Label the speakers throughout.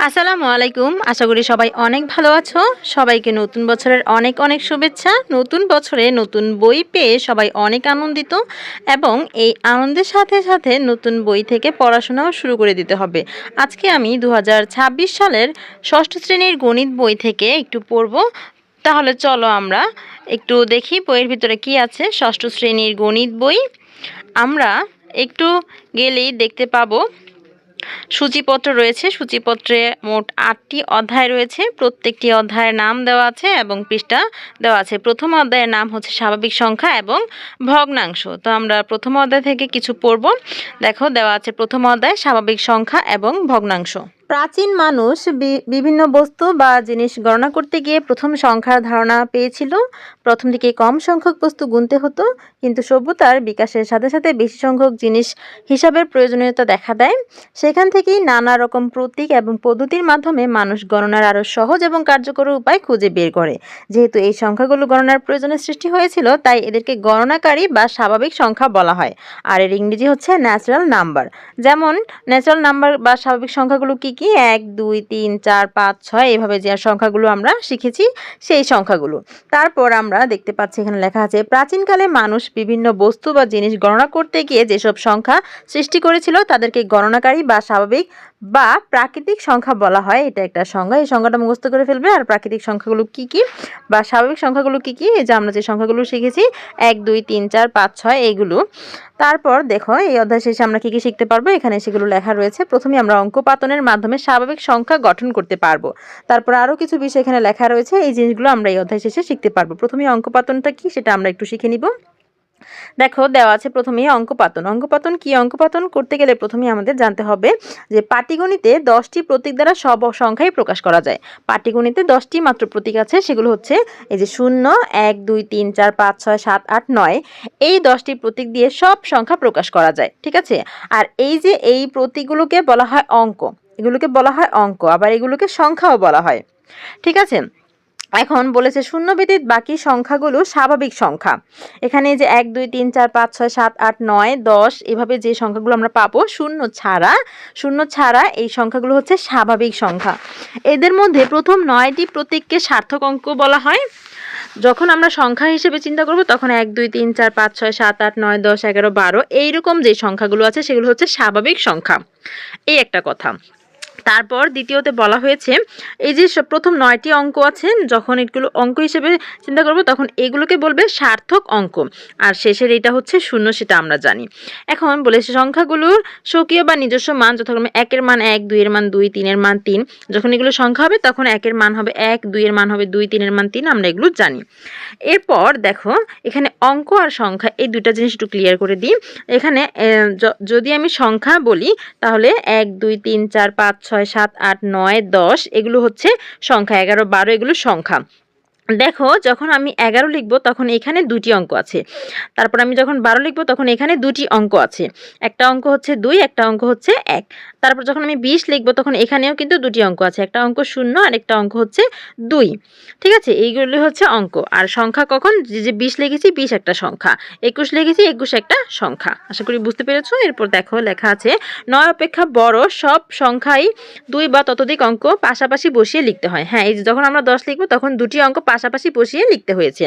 Speaker 1: আসসালামু আলাইকুম। আশা করি সবাই অনেক ভালো আছো। সবাইকে নতুন বছরের অনেক অনেক শুভেচ্ছা। নতুন বছরে নতুন বই পেয়ে সবাই অনেক আনন্দিত এবং এই আনন্দের সাথে সাথে নতুন বই থেকে পড়াশোনাও শুরু করে দিতে হবে। আজকে আমি ২০২৬ সালের ষষ্ঠ শ্রেণীর গণিত বই থেকে একটু পড়ব। তাহলে চলো আমরা একটু দেখি বইয়ের ভিতরে কি আছে। ষষ্ঠ শ্রেণীর গণিত বই আমরা একটু গেলেই দেখতে পাবো সূচিপত্র রয়েছে। সূচিপত্রে মোট ৮টি অধ্যায় রয়েছে। প্রত্যেকটি অধ্যায়ের নাম দেওয়া আছে এবং পৃষ্ঠা দেওয়া আছে। প্রথম অধ্যায়ের নাম হচ্ছে স্বাভাবিক সংখ্যা এবং ভগ্নাংশ। তো আমরা প্রথম অধ্যায় থেকে কিছু পড়ব। দেখো দেওয়া আছে প্রথম অধ্যায় স্বাভাবিক সংখ্যা এবং ভগ্নাংশ। প্রাচীন মানুষ বিভিন্ন বস্তু বা জিনিস গণনা করতে গিয়ে প্রথম সংখ্যার ধারণা পেয়েছিল। প্রথম দিকে কম সংখ্যক বস্তু গুনতে হতো, কিন্তু সভ্যতার বিকাশের সাথে সাথে বেশি সংখ্যক জিনিস হিসাবের প্রয়োজনীয়তা দেখা দেয়। সেখান থেকেই নানা রকম প্রতীক এবং পদ্ধতির মাধ্যমে মানুষ গণনার আরও সহজ এবং কার্যকর উপায় খুঁজে বের করে। যেহেতু এই সংখ্যাগুলো গণনার প্রয়োজনের সৃষ্টি হয়েছিল, তাই এদেরকে গণনাকারী বা স্বাভাবিক সংখ্যা বলা হয়। আর এর ইংরেজি হচ্ছে ন্যাচারাল নাম্বার। যেমন ন্যাচারাল নাম্বার বা স্বাভাবিক সংখ্যাগুলো কি কি? ১, ২, ৩, ৪, ৫, ৬ এভাবে যে সংখ্যাগুলো আমরা শিখেছি সেই সংখ্যাগুলো। তারপর আমরা দেখতে পাচ্ছি এখানে লেখা আছে প্রাচীনকালে মানুষ বিভিন্ন বস্তু বা জিনিস গণনা করতে গিয়ে যেসব সংখ্যা সৃষ্টি করেছিল তাদেরকে গণনাকারী বা স্বাভাবিক বা প্রাকৃতিক সংখ্যা বলা হয়। এটা একটা সংজ্ঞা, এই সংজ্ঞাটা মুখস্থ করে ফেলবে। আর প্রাকৃতিক সংখ্যাগুলো কি কি বা স্বাভাবিক সংখ্যাগুলো কি কি, এই যে আমরা যে সংখ্যাগুলো শিখেছি ১, ২, ৩, ৪, ৫, ৬ এইগুলো। তারপর দেখো এই অধ্যায় শেষে আমরা কি কি শিখতে পারবো, এখানে সেগুলো লেখা রয়েছে। প্রথমে আমরা অঙ্ক পাতনের মাধ্যমে স্বাভাবিক সংখ্যা গঠন করতে পারবো। তারপর আরও কিছু বিষয় এখানে লেখা রয়েছে, এই জিনিসগুলো আমরা এই অধ্যায় শেষে শিখতে পারবো। প্রথমে অঙ্ক পাতনটা কি সেটা আমরা একটু শিখে নিব। দেখো দেওয়া আছে প্রথমেই অঙ্কপাতন। অঙ্কপাতন কি? অঙ্কপাতন করতে গেলে প্রথমে আমাদের জানতে হবে যে পাটিগণিতে 10টি প্রতীক দ্বারা সব সংখ্যাই প্রকাশ করা যায়। পাটিগণিতে 10টি মাত্র প্রতীক আছে, সেগুলো হচ্ছে এই যে 0, 1, 2, 3, 4, 5, 6, 7, 8, 9 এই 10টি প্রতীক দিয়ে সব সংখ্যা প্রকাশ করা যায়। ঠিক আছে? আর এই যে এই প্রতীকগুলোকে বলা হয় অঙ্ক, এগুলোকে বলা হয় অঙ্ক, আবার এগুলোকে সংখ্যাও বলা হয়। ঠিক আছে? এখন বলেছে শূন্য ব্যতীত বাকি সংখ্যাগুলো স্বাভাবিক সংখ্যা। এখানে যে 1, 2, 3, 4, 5, 6, 7, 8, 9, 10 এভাবে যে সংখ্যাগুলো আমরা পাবো শূন্য ছাড়া এই সংখ্যাগুলো হচ্ছে স্বাভাবিক সংখ্যা। এদের মধ্যে প্রথম 9টি প্রতীককে সার্থক অঙ্ক বলা হয়। যখন আমরা সংখ্যা হিসেবে চিন্তা করব তখন 1, 2, 3, 4, 5, 6, 7, 8, 9, 10, 11, 12 এইরকম যে সংখ্যাগুলো আছে সেগুলো হচ্ছে স্বাভাবিক সংখ্যা। এই একটা কথা। তারপর দ্বিতীয়তে বলা হয়েছে এই যে প্রথম 9টি অঙ্ক আছে, যখন এগুলো অঙ্ক হিসেবে চিন্তা করব তখন এগুলোকে বলবে সার্থক অঙ্ক। আর শেষের এটা হচ্ছে 0, সেটা আমরা জানি। এখন বলেছে সংখ্যাগুলোর স্বকীয় বা নিজস্ব মান যথাক্রমে 1 এর মান 1, 2 এর মান 2, 3 এর মান 3। যখন এগুলো সংখ্যা হবে তখন 1 এর মান হবে 1, 2 এর মান হবে 2, 3 এর মান 3, আমরা এগুলো জানি। এরপর দেখো এখানে অঙ্ক আর সংখ্যা এই দুটা জিনিস একটু ক্লিয়ার করে দিই। এখানে যদি আমি সংখ্যা বলি তাহলে 1, 2, 3, 4, 5, 6, 7, 8, 9, 10 এগুলো হচ্ছে সংখ্যা, 11, 12 এগুলো সংখ্যা। দেখো যখন আমি 11 লিখব তখন এখানে 2টি অঙ্ক আছে। তারপর আমি যখন 12 লিখব তখন এখানে 2টি অঙ্ক আছে। একটা অঙ্ক হচ্ছে 2, একটা অঙ্ক হচ্ছে 1। তারপর যখন আমি 20 লিখব তখন এখানেও কিন্তু 2টি অঙ্ক আছে। একটা অঙ্ক 0 আর একটা অঙ্ক হচ্ছে 2। ঠিক আছে? এইগুলো হচ্ছে অঙ্ক। আর সংখ্যা কখন? যে 20 লিখেছি 20 একটা সংখ্যা, 21 লিখেছি 21 একটা সংখ্যা। আশা করি বুঝতে পেরেছো। এরপর দেখো লেখা আছে 9 অপেক্ষা বড় সব সংখ্যাই 2 বা ততোধিক অঙ্ক পাশাপাশি বসিয়ে লিখতে হয়। হ্যাঁ, এই যে যখন আমরা 10 লিখব তখন 2টি অঙ্ক পাশাপাশি বসিয়ে লিখতে হয়েছে।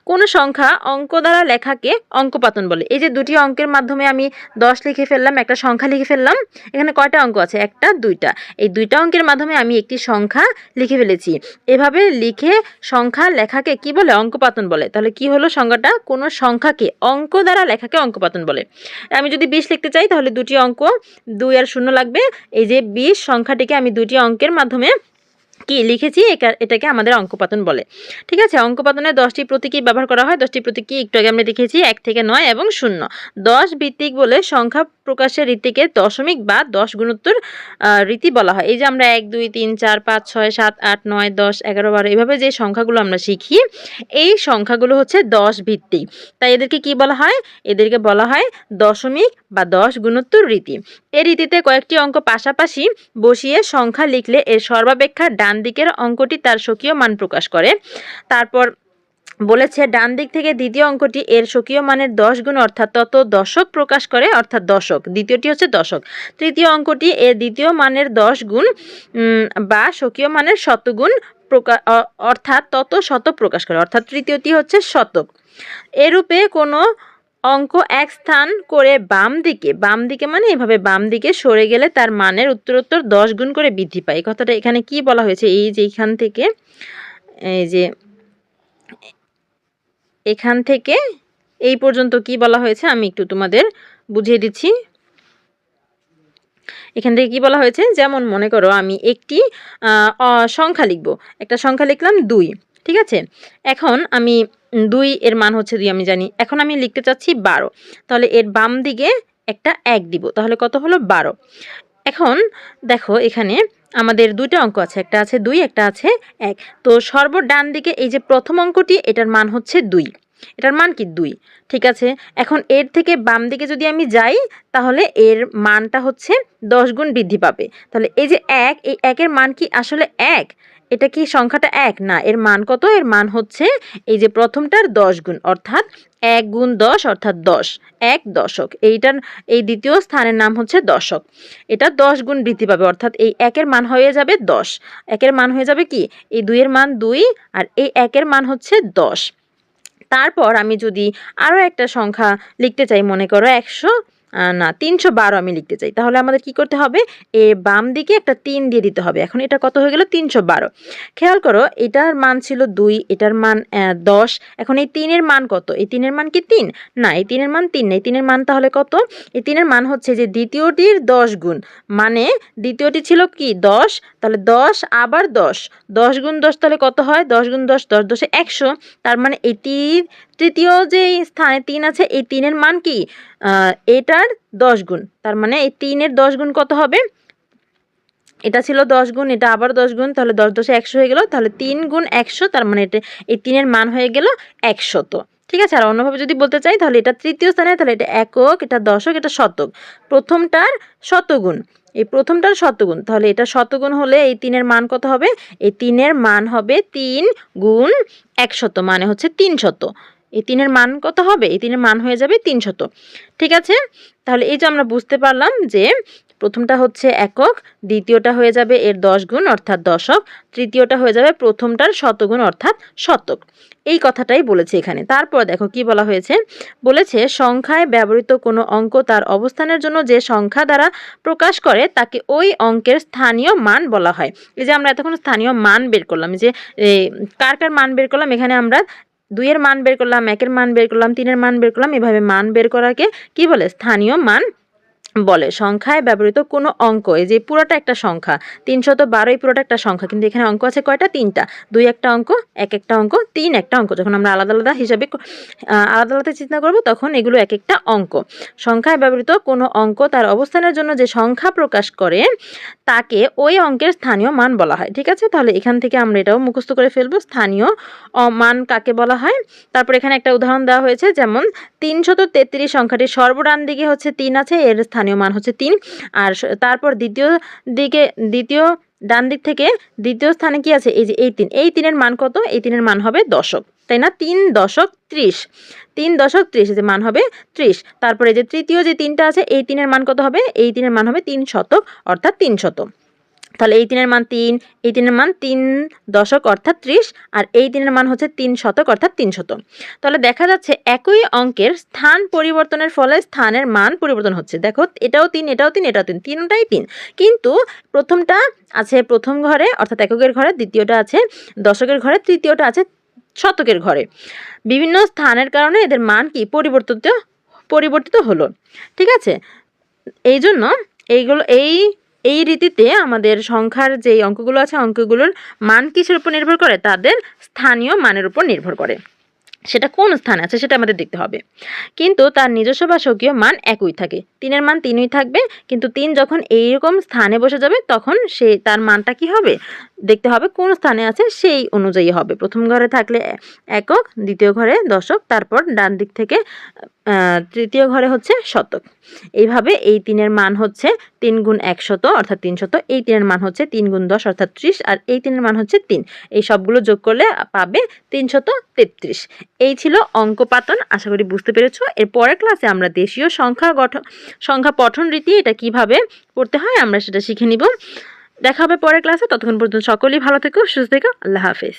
Speaker 1: কোন সংখ্যা অঙ্ক দ্বারা লেখাকে অঙ্কপাতন বলে? এই যে 2টি অঙ্কের মাধ্যমে আমি 10 লিখে ফেললাম, একটা সংখ্যা লিখে ফেললাম। এখানে কয়টা অঙ্ক আছে? 1টা 2টা। এই 2টা অঙ্কের মাধ্যমে আমি একটি সংখ্যা লিখে ফেলেছি। এভাবে লিখে সংখ্যা লেখাকে কি বলে? অঙ্কপাতন বলে। তাহলে কি হলো সংজ্ঞাটা? কোন সংখ্যাকে অঙ্ক দ্বারা লেখাকে অঙ্কপাতন বলে। আমি যদি 20 লিখতে চাই তাহলে 2টি অঙ্ক 2 আর 0 লাগবে। এই যে 20 সংখ্যাটিকে আমি 2টি অঙ্কের মাধ্যমে কি লিখেছি, এটাকে আমাদের অঙ্কপাতন বলে। ঠিক আছে? অঙ্কপাতনে 10টি প্রতীকই ব্যবহার করা হয়। 10টি প্রতীক কি একটু আগে আমরা দেখেছি, 1 থেকে 9 এবং 0। 10 ভিত্তিক বলে সংখ্যা প্রকাশের রীতিকে দশমিক বা 10 গুণোত্তর রীতি বলা হয়। এই যে আমরা 1, 2, 3, 4, 5, 6, 7, 8, 9, 10, 11, 12 এভাবে যে সংখ্যাগুলো আমরা শিখি এই সংখ্যাগুলো হচ্ছে 10 ভিত্তিক। তাই এদেরকে কি বলা হয়? এদেরকে বলা হয় দশমিক বা 10 গুণোত্তর রীতি। এই রীতিতে কয়েকটি অঙ্ক পাশাপাশি বসিয়ে সংখ্যা লিখলে এর সর্বাপেক্ষা ডান দিকের অঙ্কটি তার স্বকীয় মান প্রকাশ করে। তারপর বলেছে ডান দিক থেকে দ্বিতীয় অঙ্কটি এর স্বকীয় মানের 10 গুণ অর্থাৎ তত দশক প্রকাশ করে, অর্থাৎ দশক। দ্বিতীয়টি হচ্ছে দশক। তৃতীয় অঙ্কটি এর দ্বিতীয় মানের 10 গুণ বা স্বকীয় মানের শতগুণ অর্থাৎ তত শতক প্রকাশ করে, অর্থাৎ তৃতীয়টি হচ্ছে শতক। এরূপে কোনো অঙ্ক এক স্থান করে বাম দিকে মানে এভাবে বাম দিকে সরে গেলে তার মানের উত্তরোত্তর 10 গুণ করে বৃদ্ধি পায়। এই কথাটা এখানে কি বলা হয়েছে, এই যে এখান থেকে এখান থেকে এই পর্যন্ত কি বলা হয়েছে আমি একটু তোমাদের বুঝিয়ে দিচ্ছি। এখান থেকে কি বলা হয়েছে, যেমন মনে করো আমি একটি সংখ্যা লিখব, একটা সংখ্যা লিখলাম 2, ঠিক আছে। এখন আমি 2 এর মান হচ্ছে 2 আমি জানি, এখন আমি লিখতে চাচ্ছি 12, তাহলে এর বাম দিকে একটা 1 দিব, তাহলে কত হলো 12। এখন দেখো এখানে আমাদের দুইটা অঙ্ক আছে, একটা আছে 2, একটা আছে 1। তো সর্বডান দিকে এই যে প্রথম অঙ্কটি, এটার মান হচ্ছে 2, এটার মান কি 2, ঠিক আছে। এখন এর থেকে বাম দিকে যদি আমি যাই তাহলে এর মানটা হচ্ছে 10 গুণ বৃদ্ধি পাবে। তাহলে এই যে 1, এই 1 এর মান কি আসলে 1? এটা কি সংখ্যাটা 1? না, এর মান কত? এর মান হচ্ছে এই যে প্রথমটার 10 গুণ, অর্থাৎ 1 গুণ 10 অর্থাৎ 10, 1 দশক। এইটার এই দ্বিতীয় স্থানের নাম হচ্ছে দশক। এটা 10 গুণ বৃদ্ধি পাবে, অর্থাৎ এই 1 এর মান হয়ে যাবে 10, 1 এর মান হয়ে যাবে কি, এই 2 এর মান 2 আর এই 1 এর মান হচ্ছে 10। তারপর আমি যদি আরও একটা সংখ্যা লিখতে চাই, মনে করো 312 আমি লিখতে চাই, তাহলে আমাদের কি করতে হবে, এর বাম দিকে একটা 3 দিয়ে দিতে হবে। এখন এটা কত হয়ে গেল, 312। খেয়াল করো এটার মান ছিল 2, এটার মান 10। এখন এই 3 এর মান কত, এই 3 এর মান কি 3? না, এই 3 এর মান 3 না, এই 3 এর মান তাহলে কত? এই 3 এর মান হচ্ছে যে দ্বিতীয়টির 10 গুণ, মানে দ্বিতীয়টি ছিল কি 10, তাহলে 10 আবার 10, 10 গুণ 10 তাহলে কত হয়, 10 গুণ 10, 10 10 100। তার মানে এটি তৃতীয় যে স্থানে 3 আছে, এই 3 এর মান কি এটার 10 গুণ। তার মানে এই 3 এর 10 গুণ কত হবে, এটা ছিল 10 গুণ, এটা আবার 10 গুণ, তাহলে 10 10 100 হয়ে গেল। তাহলে 3 গুণ 100, তার মানে এটা এই 3 এর মান হয়ে গেল 100। ঠিক আছে। আর অন্যভাবে যদি বলতে চাই তাহলে এটা তৃতীয় স্থানে, তাহলে এটা একক, এটা দশক, এটা শতক। প্রথমটার শতগুণ, এই প্রথমটার শতগুণ, তাহলে এটা শতগুণ হলে এই 3 এর মান কত হবে, এই 3 এর মান হবে 3 গুণ 100, মানে হচ্ছে 300। এই 3 এর মান কত হবে, এই 3 এর মান হয়ে যাবে 300। ঠিক আছে। তাহলে এই যে আমরা বুঝতে পারলাম যে প্রথমটা হচ্ছে একক, দ্বিতীয়টা হয়ে যাবে এর 10 গুণ অর্থাৎ দশক, তৃতীয়টা হয়ে যাবে প্রথমটার শতগুণ অর্থাৎ শতক। এই কথাটাই বলেছে এখানে। তারপর দেখো কি বলা হয়েছে, বলেছে সংখ্যায় ব্যবহৃত কোনো অঙ্ক তার অবস্থানের জন্য যে সংখ্যা দ্বারা প্রকাশ করে তাকে ওই অঙ্কের স্থানীয় মান বলা হয়। এই যে আমরা এতক্ষণ স্থানীয় মান বের করলাম, যে কার কার মান বের করলাম, এখানে আমরা 2 এর মান বের করলাম, 1 এর মান বের করলাম, 3 এর মান বের করলাম, এভাবে মান বের করাকে কি বলে, স্থানীয় মান বলে। সংখ্যায় ব্যবহৃত কোনো অঙ্ক, এই যে পুরোটা একটা সংখ্যা 312, পুরোটা একটা সংখ্যা, কিন্তু এখানে অঙ্ক আছে কয়টা, 3টা। 2 একটা অঙ্ক, 1 একটা অঙ্ক, 3 একটা অঙ্ক। যখন আমরা আলাদা আলাদা হিসাবে আলাদা আলাদা চিন্তা করব তখন এগুলো এক একটা অঙ্ক। সংখ্যায় ব্যবহৃত কোনো অঙ্ক তার অবস্থানের জন্য যে সংখ্যা প্রকাশ করে তাকে ওই অঙ্কের স্থানীয় মান বলা হয়। ঠিক আছে। তাহলে এখান থেকে আমরা এটাও মুখস্থ করে ফেলবো, স্থানীয় মান কাকে বলা হয়। তারপর এখানে একটা উদাহরণ দেওয়া হয়েছে, যেমন 333 সংখ্যাটির সর্বডান দিকে হচ্ছে 3 আছে, এর স্থানীয় মান হচ্ছে 3। আর তারপর দ্বিতীয় ডান দিক থেকে দ্বিতীয় স্থানে কি আছে, এই যে এই 3, এই 3 এর মান কত, এই 3 এর মান হবে দশক, তাই না, 3 দশক 30, 3 দশক 30, যে মান হবে 30। তারপরে এই যে তৃতীয় যে 3টা আছে, এই 3 এর মান কত হবে, এই 3 এর মান হবে 3 শতক অর্থাৎ 300। তাহলে এই 3 এর মান 3, এই 3 এর মান 3 দশক অর্থাৎ 30, আর এই 3 এর মান হচ্ছে 3 শতক অর্থাৎ 300। তাহলে দেখা যাচ্ছে একই অঙ্কের স্থান পরিবর্তনের ফলে স্থানের মান পরিবর্তন হচ্ছে। দেখো এটাও 3, এটাও 3, এটাও 3, তিনটাই 3, কিন্তু প্রথমটা আছে প্রথম ঘরে অর্থাৎ এককের ঘরে, দ্বিতীয়টা আছে দশকের ঘরে, তৃতীয়টা আছে শতকের ঘরে। বিভিন্ন স্থানের কারণে এদের মান কি পরিবর্তিত হলো। ঠিক আছে। এই জন্য এইগুলো এই রীতিতে আমাদের সংখ্যার যে অঙ্কগুলো আছে, অঙ্কগুলোর মান কিসের উপর নির্ভর করে, তাদের স্থানীয় মানের উপর নির্ভর করে। সেটা কোন স্থানে আছে সেটা আমাদের দেখতে হবে, কিন্তু তার নিজস্ব বা স্বকীয় মান একই থাকে। 3 এর মান 3ই থাকবে, কিন্তু 3 যখন এইরকম স্থানে বসে যাবে তখন তার মানটা কি হবে, দেখতে হবে কোন স্থানে আছে সেই অনুযায়ী হবে। প্রথম ঘরে থাকলে একক, দ্বিতীয় ঘরে দশক, তারপর ডান দিক থেকে তৃতীয় ঘরে হচ্ছে শতক। এইভাবে এই 3-এর মান হচ্ছে 3 গুণ 100 অর্থাৎ 300, এই 3-এর মান হচ্ছে 3 গুণ 10 অর্থাৎ 30, আর এই 3-এর মান হচ্ছে 3। এই সবগুলো যোগ করলে পাবে 333। এই ছিল অঙ্ক পাতন। আশা করি বুঝতে পেরেছো। এর পরের ক্লাসে আমরা দেশীয় সংখ্যা পঠন রীতি এটা কিভাবে পড়তে হয় আমরা সেটা শিখে নিব। দেখা হবে পরের ক্লাসে। ততক্ষণ পর্যন্ত সকলেই ভালো থেকো, সুস্থ থেকো। আল্লাহ হাফেজ।